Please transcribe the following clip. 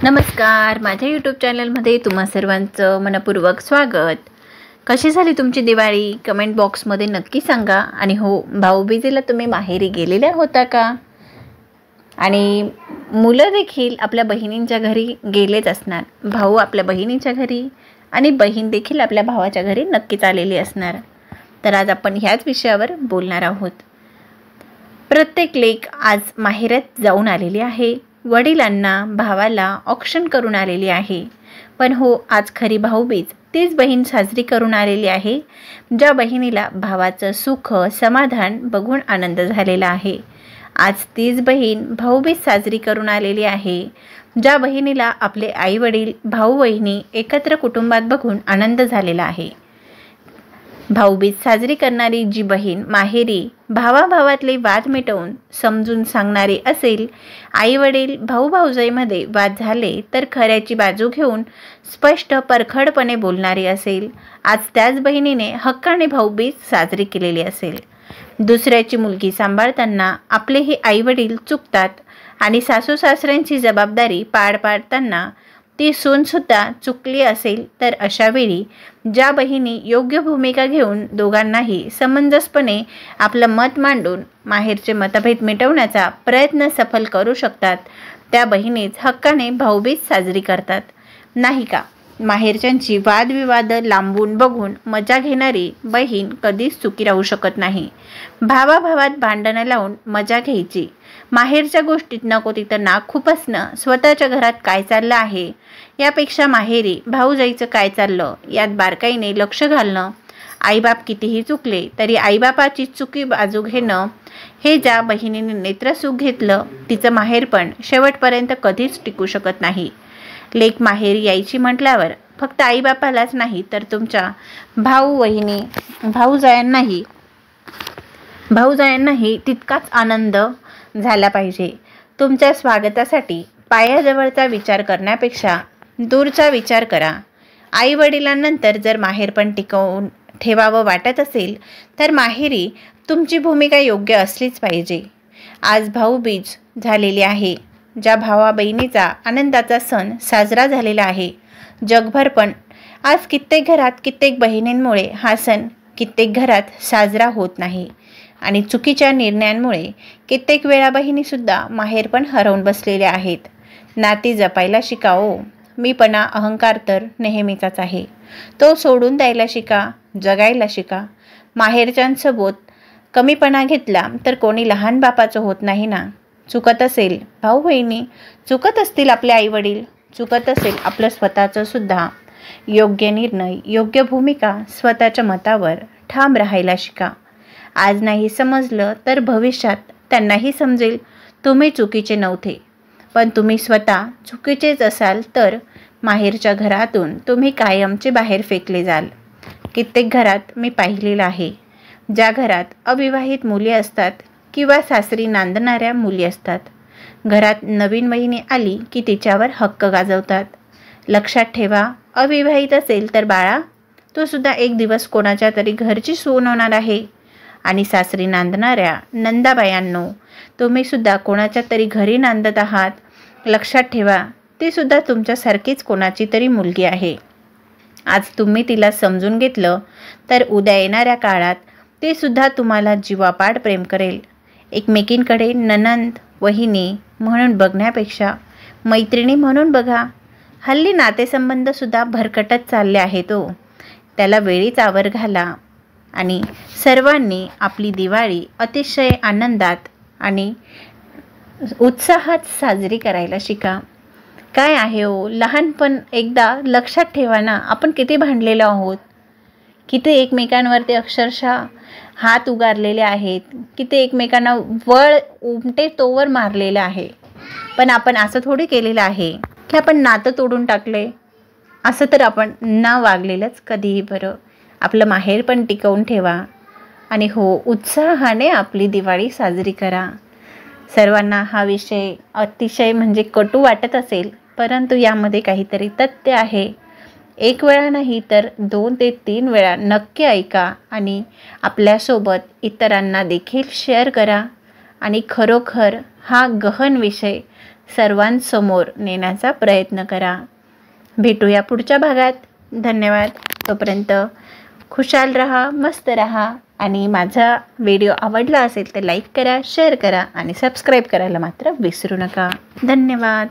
नमस्कार, माझ्या यूट्यूब चॅनलमध्ये तुम्हा सर्वांचं मनपूर्वक स्वागत। कशी झाली तुमची दिवाळी कमेंट बॉक्समध्ये नक्की सांगा। आणि हो, भाऊबीजेला तुम्ही माहेरी गेलेल्या होता का? आणि मुलं देखील आपल्या बहिणींच्या घरी गेलेच असणार, भाऊ आपल्या बहिणीच्या घरी आणि बहीण देखील आपल्या भावाच्या घरी नक्कीच आलेली असणार। तर आज आपण ह्याच विषयावर बोलणार आहोत। प्रत्येक लेक आज माहेरात जाऊन आलेली आहे, वडिलांना भावाला औक्षण करून आलेली आहे। पण हो, आज खरी भाऊबीज तीच बहीण साजरी करून आलेली आहे, ज्या बहिणीला भावाचं सुख समाधान बघून आनंद झालेला आहे। आज तीच बहीण भाऊबीज साजरी करून आलेली आहे, ज्या बहिणीला आपले आई वडील भाऊ बहिणी एकत्र कुटुंबात बघून आनंद झालेला आहे। भाऊबीज साजरी करणारी जी बहीण माहेरी भावाभावातले वाद मिटवून समजून सांगणारी असेल, आई वडील भाऊ भाऊजाईमध्ये वाद झाले तर खऱ्याची बाजू घेऊन स्पष्ट परखडपणे बोलणारी असेल, आज त्याच बहिणीने हक्काने भाऊबीज साजरी केलेली असेल। दुसऱ्याची मुलगी सांभाळताना आपलेही आई वडील चुकतात आणि सासू सासऱ्यांची जबाबदारी पार पाडताना ती सूनसुद्धा चुकली असेल, तर अशा वेळी ज्या बहिणी योग्य भूमिका घेऊन दोघांनाही समंजसपणे आपलं मत मांडून माहेरचे मतभेद मिटवण्याचा प्रयत्न सफल करू शकतात, त्या बहिणीच हक्काने भाऊबीज साजरी करतात, नाही का? माहेरच्यांची वादविवाद लांबून बघून मजा घेणारी बहीण कधीच सुखी राहू शकत नाही। भावाभावात भांडणं लावून मजा घ्यायची, माहेरच्या गोष्टीत नको तिथं नाक खुपसणं, स्वतःच्या घरात काय चाललं आहे यापेक्षा माहेरी भाऊजाईचं काय चाललं यात बारकाईने लक्ष घालणं, आईबाप कितीही चुकले तरी आईबापाची चुकी बाजू घेणं, हे ज्या बहिणीने नेत्रसुख घेतलं तिचं माहेरपण शेवटपर्यंत कधीच टिकू शकत नाही। लेक माहेरी यायची म्हटल्यावर फक्त आईबापालाच नाही तर तुमच्या भाऊ बहिणी भाऊजायांनाही तितकाच आनंद झाला पाहिजे। तुमच्या स्वागतासाठी पायाजवळचा विचार करण्यापेक्षा दूरचा विचार करा। आई वडिलांनंतर जर माहेरपण टिकवून ठेवावं वाटत असेल तर माहेरी तुमची भूमिका योग्य असलीच पाहिजे। आज भाऊबीज झालेली आहे, ज्या भावा बहिणीचा आनंदाचा सण साजरा झालेला आहे जगभर, पण आज कित्येक घरात कित्येक बहिणींमुळे हा सण कित्येक घरात साजरा होत नाही आणि चुकीच्या निर्णयांमुळे कित्येक वेळा बहिणीसुद्धा माहेरपण हरवून बसलेल्या आहेत। नाती जपायला शिकाओ, मीपणा अहंकार तर नेहमीचाच आहे, तो सोडून द्यायला शिका, जगायला शिका। माहेरच्यांसोबत कमीपणा घेतला तर कोणी लहान बापाचं होत नाही ना। चुकत असेल भाऊ बहिणी, चुकत असतील आपले आई वडील, चुकत असेल आपलं स्वतःचं सुद्धा, योग्य निर्णय योग्य भूमिका स्वतःच्या मतावर ठाम राहायला शिका। आज नाही समजलं तर भविष्यात त्यांनाही समजेल तुम्ही चुकीचे नव्हते, पण तुम्ही स्वतः चुकीचेच असाल तर माहेरच्या घरातून तुम्ही कायमचे बाहेर फेकले जाल। कित्येक घरात मी पाहिलेलं आहे, ज्या घरात अविवाहित मुली असतात किंवा सासरी नांदणाऱ्या मुली असतात, घरात नवीन वहिनी आली की तिच्यावर हक्क गाजवतात। लक्षात ठेवा, अविवाहित असेल तर बाळा, तो सुद्धा एक दिवस कोणाच्या तरी घरची सून होणार आहे। आणि सासरी नांदणाऱ्या नंदाबायांनो, तुम्ही सुद्धा कोणाच्या तरी घरी नांदत आहात, लक्षात ठेवा ती सुद्धा तुमच्यासारखीच कोणाची तरी मुलगी आहे। आज तुम्ही तिला समजून घेतलं तर उद्या येणाऱ्या काळात ती सुद्धा तुम्हाला जीवापाड प्रेम करेल। एकमेकींकडे नणंद वहिनी म्हणून बघण्यापेक्षा मैत्रिणी म्हणून बघा। हल्ली नातेसंबंधसुद्धा भरकटत चालले आहेत, त्याला वेळीच आवर घाला आणि सर्वांनी आपली दिवाळी अतिशय आनंदात आणि उत्साहात साजरी करायला शिका। काय आहे लहानपण एकदा लक्षात ठेवा ना, आपण किती भांडलेलो आहोत, किती एकमेकांवरती अक्षरशः हात उगारलेले आहेत, किती एकमेकांना वळ उमटे तोवर मारलेलं आहे, पण आपण असं थोडी केलेलं आहे की आपण नातं तोडून टाकले। असं तर आपण न वागलेलंच कधीही बरं। आपलं माहेर पण टिकवून ठेवा आणि हो, उत्साहाने आपली दिवाळी साजरी करा। सर्वांना हा विषय अतिशय म्हणजे कटू वाटत असेल, परंतु यामध्ये काहीतरी तथ्य आहे। एक वेळा नाही तर 2 ते 3 वेळा नक्की ऐका आणि आपल्यासोबत इतरांना देखील शेअर करा आणि खरोखर हा गहन विषय सर्वांसमोर नेण्याचा प्रयत्न करा. भेटूया पुढच्या भागात. धन्यवाद. तोपर्यंत खुशाल रहा, मस्त रहा आणि माझा व्हिडिओ आवडला असेल तर लाईक करा, शेअर करा आणि सबस्क्राईब करायला मात्र विसरू नका. धन्यवाद.